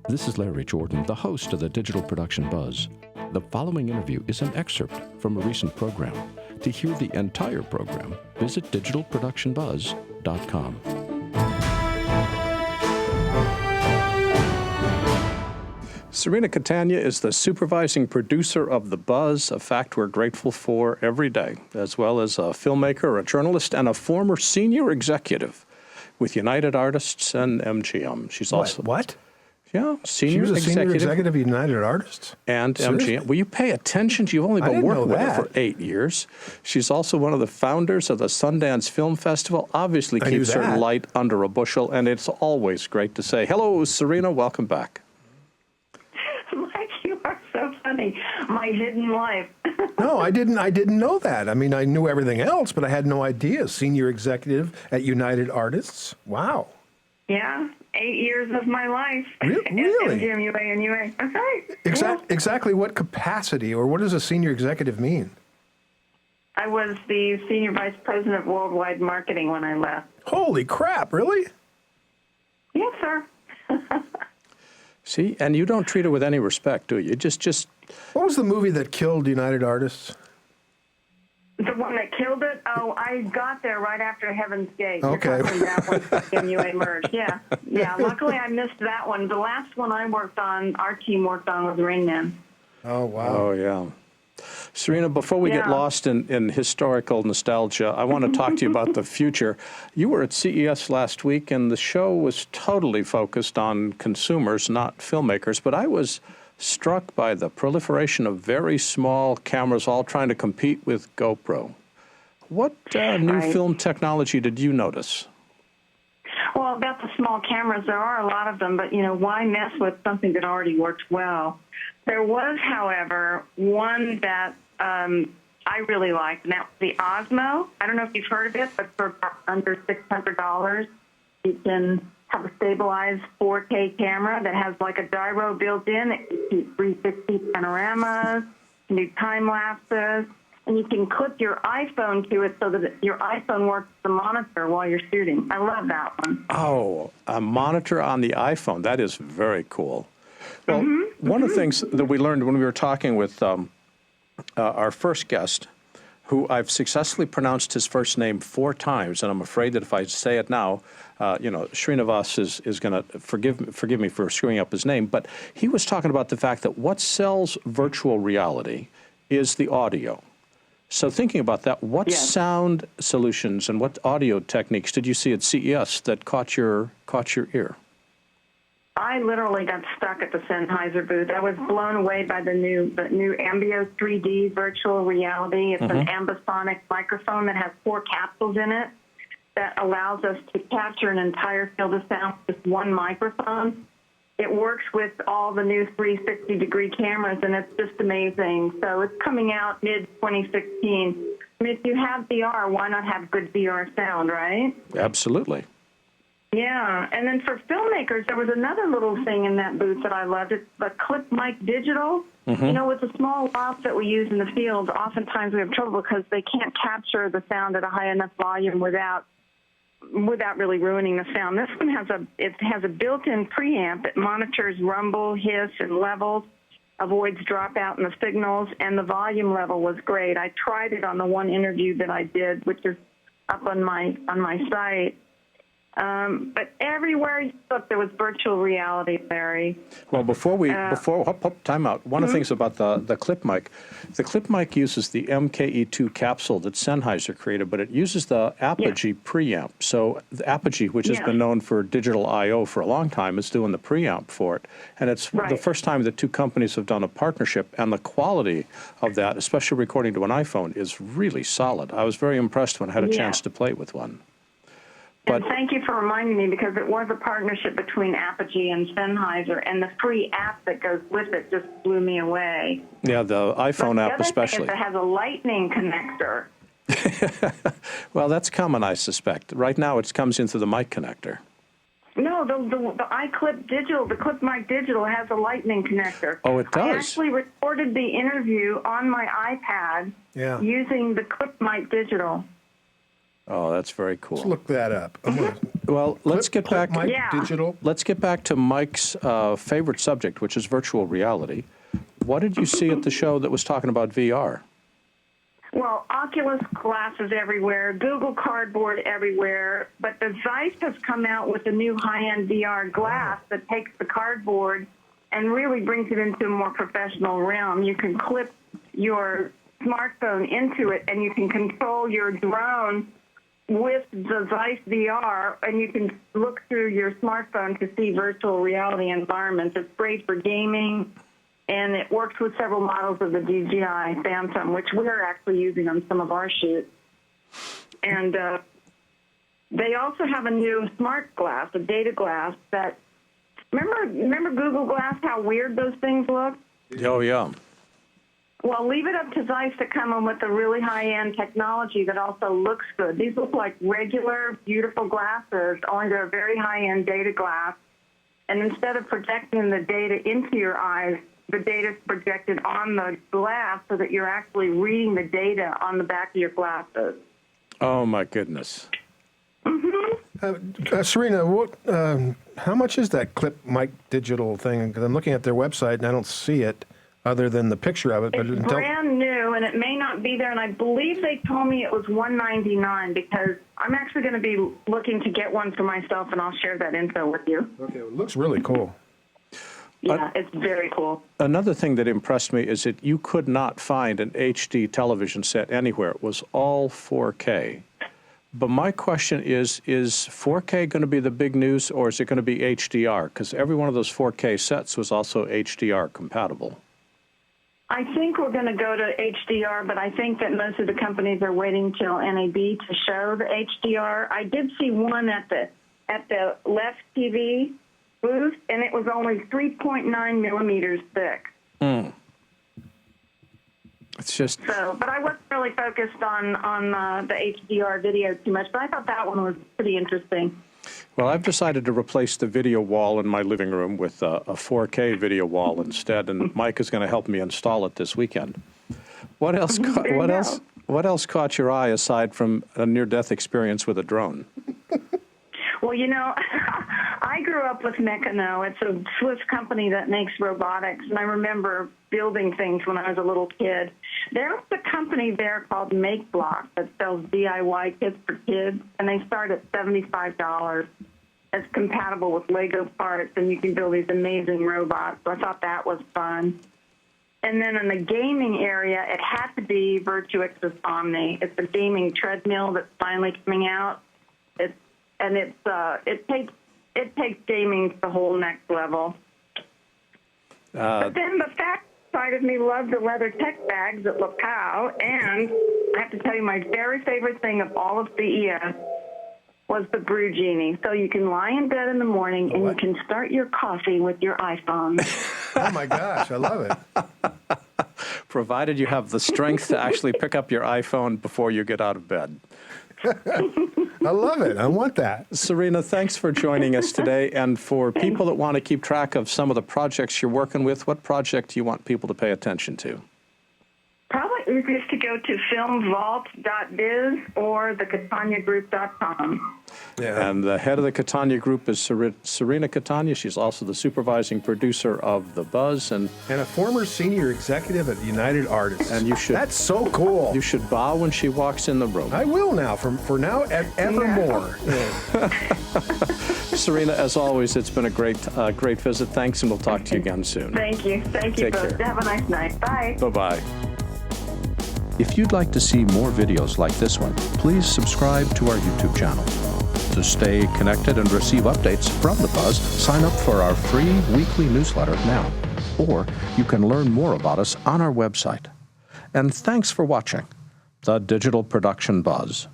This is Larry Jordan, the host of the Digital Production Buzz. The following interview is an excerpt from a recent program. To hear the entire program, visit digitalproductionbuzz.com. Cirina Catania is the supervising producer of The Buzz, a fact we're grateful for every day, as well as a filmmaker, a journalist, and a former senior executive with United Artists and MGM. She's also... What? Yeah, She was a senior executive of United Artists? And Seriously? MGM. Will you pay attention? You've only been working with her for 8 years. She's also one of the founders of the Sundance Film Festival. Obviously keeps her light under a bushel, and it's always great to say, hello, Cirina, welcome back. Mike, you are so funny. My hidden life. No, I didn't know that. I mean, I knew everything else, but I had no idea. Senior executive at United Artists? Wow. Yeah, 8 years of my life. Really? MGM, UA, and UA. That's right. Exactly what capacity, or what does a senior executive mean? I was the senior vice president of worldwide marketing when I left. Holy crap, really? Yes, sir. See, and you don't treat her with any respect, do you? Just. What was the movie that killed United Artists? The one that killed it? Oh, I got there right after Heaven's Gate. Okay. You're talking that one, MUA merged. Yeah. Luckily, I missed that one. The last one I worked on, our team worked on, was Rain Man. Oh, wow. Oh, yeah. Cirina, before we get lost in historical nostalgia, I want to talk to you about the future. You were at CES last week, and the show was totally focused on consumers, not filmmakers, but I was struck by the proliferation of very small cameras all trying to compete with GoPro. What new film technology did you notice? Well, about the small cameras, there are a lot of them, but, why mess with something that already works well? There was, however, one that I really liked, and that was the Osmo. I don't know if you've heard of it, but for under $600, you can have a stabilized 4K camera that has like a gyro built in. It can shoot 360 panoramas, can do time lapses, and you can clip your iPhone to it so that your iPhone works as a monitor while you're shooting. I love that one. Oh, a monitor on the iPhone. That is very cool. Well, one of the things that we learned when we were talking with our first guest, who I've successfully pronounced his first name 4 times, and I'm afraid that if I say it now, Srinivas is going to forgive me for screwing up his name, but he was talking about the fact that what sells virtual reality is the audio. So thinking about that, what sound solutions and what audio techniques did you see at CES that caught your ear? I literally got stuck at the Sennheiser booth. I was blown away by the new Ambio 3D virtual reality. It's an ambisonic microphone that has 4 capsules in it that allows us to capture an entire field of sound with one microphone. It works with all the new 360-degree cameras, and it's just amazing. So it's coming out mid-2016. I mean, if you have VR, why not have good VR sound, right? Absolutely. Yeah, and then for filmmakers, there was another little thing in that booth that I loved. It's the Clip Mic Digital. With the small WAVs that we use in the field, oftentimes we have trouble because they can't capture the sound at a high enough volume without really ruining the sound. This one has a built-in preamp. It monitors rumble, hiss, and levels, avoids dropout in the signals, and the volume level was great. I tried it on the one interview that I did, which is up on my site. But everywhere you look, there was virtual reality, Larry. Well, time out. One of the things about the clip mic uses the MKE2 capsule that Sennheiser created, but it uses the Apogee preamp. So the Apogee, which has been known for digital I/O for a long time, is doing the preamp for it. And it's the first time the two companies have done a partnership, and the quality of that, especially recording to an iPhone, is really solid. I was very impressed when I had a chance to play with one. And thank you for reminding me, because it was a partnership between Apogee and Sennheiser, and the free app that goes with it just blew me away. Yeah, the iPhone app especially. The other thing is it has a lightning connector. Well, that's coming, I suspect. Right now it comes in through the mic connector. No, the iClip Digital, the Clip Mic Digital has a lightning connector. Oh, it does? I actually recorded the interview on my iPad using the Clip Mic Digital. Oh, that's very Let's cool. look that up. Well, let's get back. Mike Yeah. Digital. Let's get back to Mike's favorite subject, which is virtual reality. What did you see at the show that was talking about VR? Well, Oculus glasses everywhere, Google Cardboard everywhere, but the Zeiss has come out with a new high-end VR glass that takes the cardboard and really brings it into a more professional realm. You can clip your smartphone into it, and you can control your drone with the Zeiss VR, and you can look through your smartphone to see virtual reality environments. It's great for gaming, and it works with several models of the DJI Phantom, which we're actually using on some of our shoots. And they also have a new smart glass, a data glass that, remember Google Glass, how weird those things look? Oh, yeah. Well, leave it up to Zeiss to come in with a really high-end technology that also looks good. These look like regular, beautiful glasses, only they're a very high-end data glass. And instead of projecting the data into your eyes, the data is projected on the glass so that you're actually reading the data on the back of your glasses. Oh, my goodness. Cirina, how much is that Clip Mic Digital thing? Because I'm looking at their website and I don't see it other than the picture of it. But It's brand new, and it may not be there, and I believe they told me it was $199 because I'm actually going to be looking to get one for myself, and I'll share that info with you. Okay, well, it looks really cool. Yeah, it's very cool. Another thing that impressed me is that you could not find an HD television set anywhere. It was all 4K. But my question is 4K going to be the big news, or is it going to be HDR? Because every one of those 4K sets was also HDR compatible. I think we're going to go to HDR, but I think that most of the companies are waiting till NAB to show the HDR. I did see one at the Left TV booth, and it was only 3.9 millimeters thick. It's just... So, but I wasn't really focused on the HDR video too much, but I thought that one was pretty interesting. Well, I've decided to replace the video wall in my living room with a 4K video wall instead, and Mike is going to help me install it this weekend. What else caught your eye aside from a near-death experience with a drone? Well, you know, I grew up with Meccano. It's a Swiss company that makes robotics, and I remember building things when I was a little kid. There's a company there called Make Block that sells DIY kits for kids, and they start at $75. It's compatible with Lego parts, and you can build these amazing robots. So I thought that was fun. And then in the gaming area, it had to be Virtuix's Omni. It's a gaming treadmill that's finally coming out. It takes gaming to the whole next level. But then the fact side of me loved the leather tech bags at LaPow, and I have to tell you, my very favorite thing of all of CES was the Brew Genie. So you can lie in bed in the morning and you can start your coffee with your iPhone. Oh my gosh, I love it. Provided you have the strength to actually pick up your iPhone before you get out of bed. I love it. I want that. Cirina, thanks for joining us today. And for people that want to keep track of some of the projects you're working with, what project do you want people to pay attention to? Probably easiest to go to filmvault.biz or thecataniagroup.com. Yeah. And the head of the Catania Group is Cirina Catania. She's also the supervising producer of The Buzz. And a former senior executive at United Artists. And you should... That's so cool. You should bow when she walks in the room. I will now, for now and evermore. Yeah. Cirina, as always, it's been a great visit. Thanks, and we'll talk to you again soon. Thank you. Thank you Take both. care. Have a nice night. Bye. Bye-bye. If you'd like to see more videos like this one, please subscribe to our YouTube channel. To stay connected and receive updates from The Buzz, sign up for our free weekly newsletter now. Or you can learn more about us on our website. And thanks for watching The Digital Production Buzz.